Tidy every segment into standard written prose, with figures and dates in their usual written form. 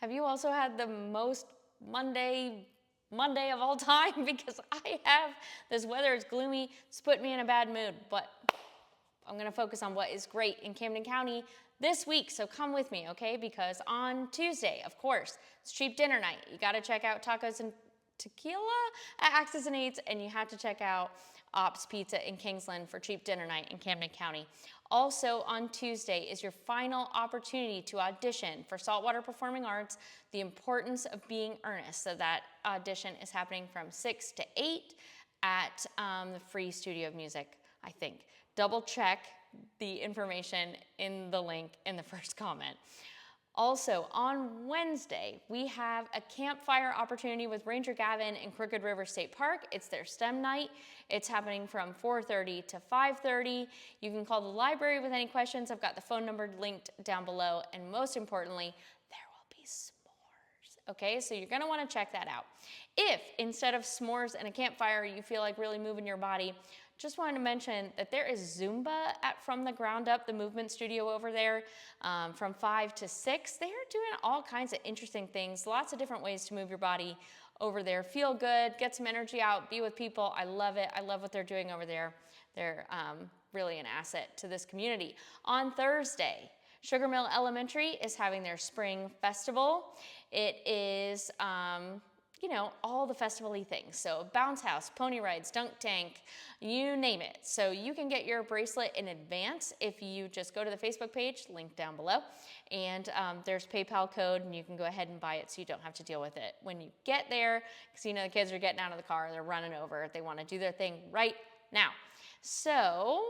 Have you also had the most Monday of all time? Because I have. This weather is gloomy. It's put me in a bad mood, but I'm gonna focus on what is great in Camden County this week, so come with me, okay? Because on Tuesday, of course, it's cheap dinner night. You gotta check out Tacos and Tequila at Axis and Eats, and you have to check out Ops Pizza in Kingsland for cheap dinner night in Camden County. Also on Tuesday is your final opportunity to audition for Saltwater Performing Arts, The Importance of Being Earnest. So that audition is happening from 6 to 8 at the Free Studio of Music, I think. Double check the information in the link in the first comment. Also, on Wednesday, we have a campfire opportunity with Ranger Gavin in Crooked River State Park. It's their STEM night. It's happening from 4:30 to 5:30. You can call the library with any questions. I've got the phone number linked down below. And most importantly, there will be s'mores. Okay, so you're gonna wanna check that out. If instead of s'mores and a campfire, you feel like really moving your body, just wanted to mention that there is Zumba at From the Ground Up, the movement studio over there, from 5 to 6. They are doing all kinds of interesting things, lots of different ways to move your body over there. Feel good, get some energy out, be with people. I love it. I love what they're doing over there. They're really an asset to this community. On Thursday, Sugar Mill Elementary is having their spring festival. It is you know, all the festival-y things. So bounce house, pony rides, dunk tank, you name it. So you can get your bracelet in advance if you just go to the Facebook page, link down below, and there's PayPal code, and you can go ahead and buy it so you don't have to deal with it when you get there, because you know the kids are getting out of the car, they're running over, they want to do their thing right now. So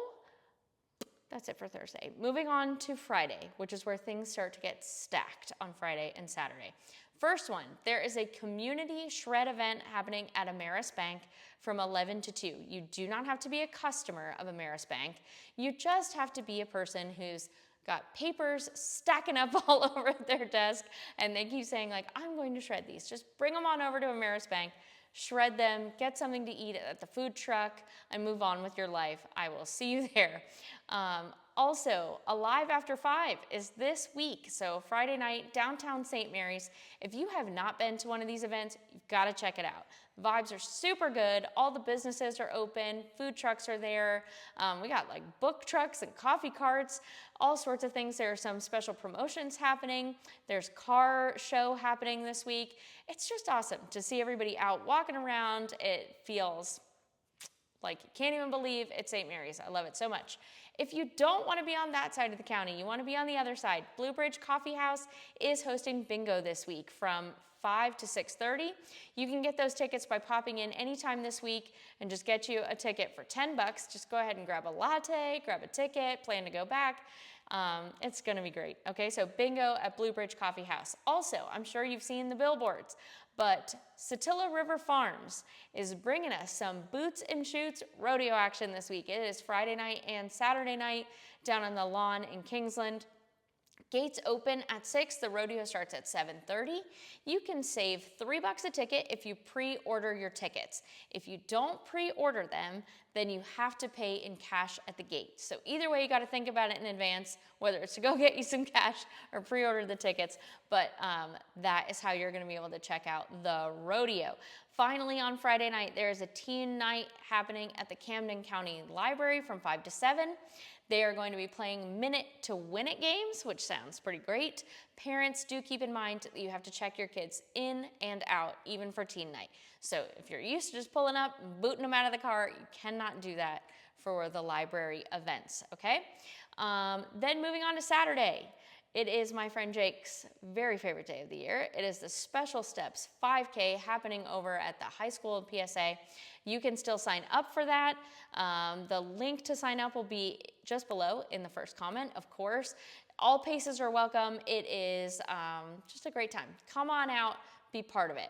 that's it for Thursday. Moving on to Friday, which is where things start to get stacked on Friday and Saturday. First one, there is a community shred event happening at Ameris Bank from 11 to 2. You do not have to be a customer of Ameris Bank. You just have to be a person who's got papers stacking up all over their desk, and they keep saying like, I'm going to shred these. Just bring them on over to Ameris Bank, shred them, get something to eat at the food truck, and move on with your life. I will see you there. Also, Alive After 5 is this week, so Friday night, downtown St. Mary's. If you have not been to one of these events, you've got to check it out. The vibes are super good. All the businesses are open. Food trucks are there. We got like book trucks and coffee carts, all sorts of things. There are some special promotions happening. There's car show happening this week. It's just awesome to see everybody out walking around. It feels like you can't even believe it's St. Mary's. I love it so much. If you don't want to be on that side of the county, you want to be on the other side, Blue Bridge Coffee House is hosting bingo this week from 5 to 6:30. You can get those tickets by popping in anytime this week and just get you a ticket for $10. Just go ahead and grab a latte, grab a ticket, plan to go back. It's gonna be great. Okay, so bingo at Blue Bridge Coffee House. Also, I'm sure you've seen the billboards, but Satilla River Farms is bringing us some Boots and Shoots rodeo action this week. It is Friday night and Saturday night down on the lawn in Kingsland. Gates open at 6, the rodeo starts at 7:30. You can save $3 a ticket if you pre-order your tickets. If you don't pre-order them, then you have to pay in cash at the gate. So either way, you gotta think about it in advance, whether it's to go get you some cash or pre-order the tickets, but that is how you're gonna be able to check out the rodeo. Finally, on Friday night, there is a teen night happening at the Camden County Library from 5 to 7. They are going to be playing minute to win it games, which sounds pretty great. Parents, do keep in mind that you have to check your kids in and out, even for teen night. So if you're used to just pulling up and booting them out of the car, you cannot do that for the library events, okay? Then moving on to Saturday. It is my friend Jake's very favorite day of the year. It is the Special Steps 5K happening over at the high school of PSA. You can still sign up for that. The link to sign up will be just below in the first comment, of course. All paces are welcome. It is just a great time. Come on out, be part of it.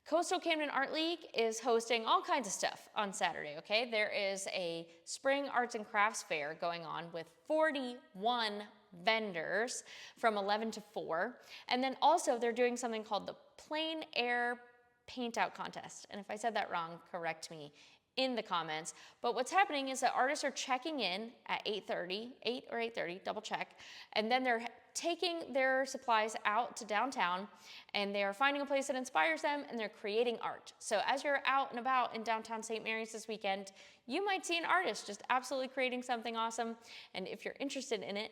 Coastal Camden Art League is hosting all kinds of stuff on Saturday, okay? There is a spring arts and crafts fair going on with 41 vendors from 11 to 4. And then also they're doing something called the Plein Air Paint Out Contest. And if I said that wrong, correct me in the comments. But what's happening is that artists are checking in at 8:30, 8 or 8:30, double check. And then they're taking their supplies out to downtown, and they are finding a place that inspires them, and they're creating art. So as you're out and about in downtown St. Mary's this weekend, you might see an artist just absolutely creating something awesome. And if you're interested in it,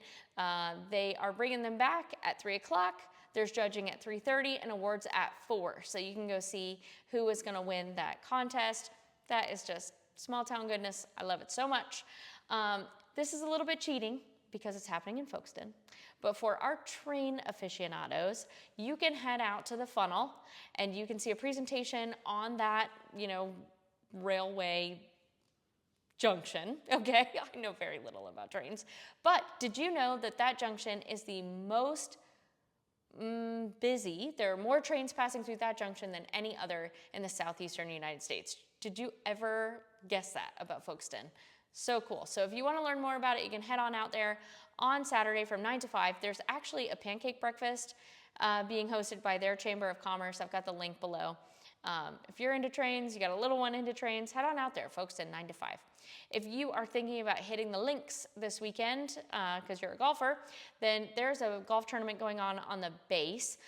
they are bringing them back at 3 o'clock. There's judging at 3:30 and awards at 4. So you can go see who is going to win that contest. That is just small town goodness. I love it so much. This is a little bit cheating because it's happening in Folkestone. But for our train aficionados, you can head out to the funnel and you can see a presentation on that, railway junction, okay? I know very little about trains. But did you know that that junction is the most busy? There are more trains passing through that junction than any other in the southeastern United States. Did you ever guess that about Folkestone? So cool. So if you want to learn more about it, you can head on out there on Saturday from 9 to 5. There's actually a pancake breakfast being hosted by their Chamber of Commerce. I've got the link below. If you're into trains, you got a little one into trains, head on out there, Folkestone 9 to 5. If you are thinking about hitting the links this weekend because you're a golfer, then there's a golf tournament going on the base.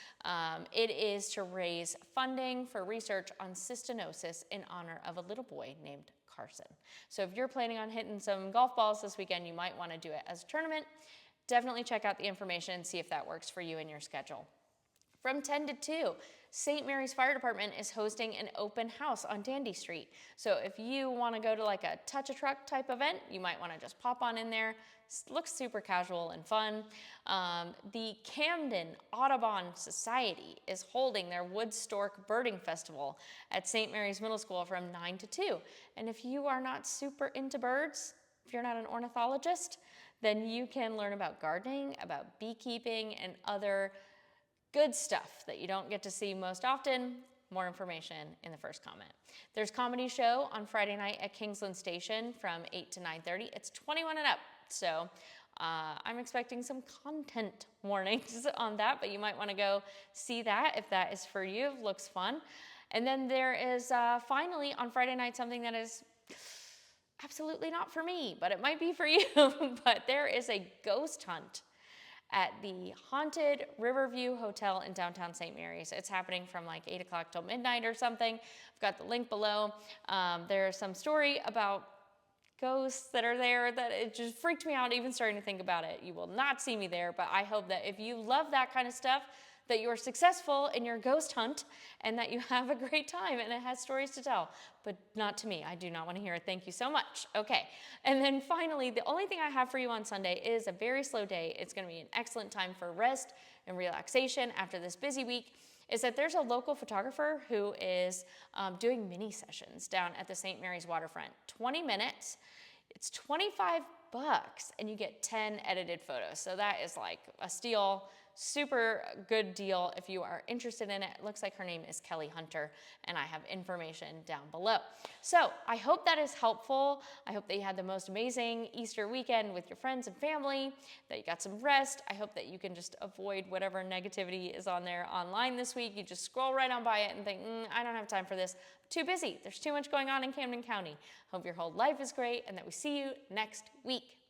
It is to raise funding for research on cystinosis in honor of a little boy named Carson. So if you're planning on hitting some golf balls this weekend, you might want to do it as a tournament. Definitely check out the information and see if that works for you in your schedule. From 10 to 2, St. Mary's Fire Department is hosting an open house on Dandy Street. So if you want to go to like a touch-a-truck type event, you might want to just pop on in there. It looks super casual and fun. The Camden Audubon Society is holding their Wood Stork Birding Festival at St. Mary's Middle School from 9 to 2. And if you are not super into birds, if you're not an ornithologist, then you can learn about gardening, about beekeeping, and other good stuff that you don't get to see most often. More information in the first comment. There's a comedy show on Friday night at Kingsland Station from 8 to 9:30. It's 21 and up, so I'm expecting some content warnings on that, but you might want to go see that if that is for you. It looks fun. And then there is finally on Friday night something that is absolutely not for me, but it might be for you. But there is a ghost hunt at the Haunted Riverview Hotel in downtown St. Mary's. It's happening from like 8 o'clock till midnight or something. I've got the link below. There's some story about ghosts that are there that it just freaked me out even starting to think about it. You will not see me there, but I hope that if you love that kind of stuff, that you're successful in your ghost hunt and that you have a great time and it has stories to tell, but not to me. I do not want to hear it. Thank you so much. Okay. And then finally, the only thing I have for you on Sunday is a very slow day. It's going to be an excellent time for rest and relaxation after this busy week. Is that there's a local photographer who is doing mini sessions down at the St. Mary's waterfront. 20 minutes. It's $25 and you get 10 edited photos. So that is like a steal. Super good deal if you are interested in it. It looks like her name is Kelly Hunter, and I have information down below. So I hope that is helpful. I hope that you had the most amazing Easter weekend with your friends and family, that you got some rest. I hope that you can just avoid whatever negativity is on there online this week. You just scroll right on by it and think, I don't have time for this. I'm too busy. There's too much going on in Camden County. Hope your whole life is great and that we see you next week.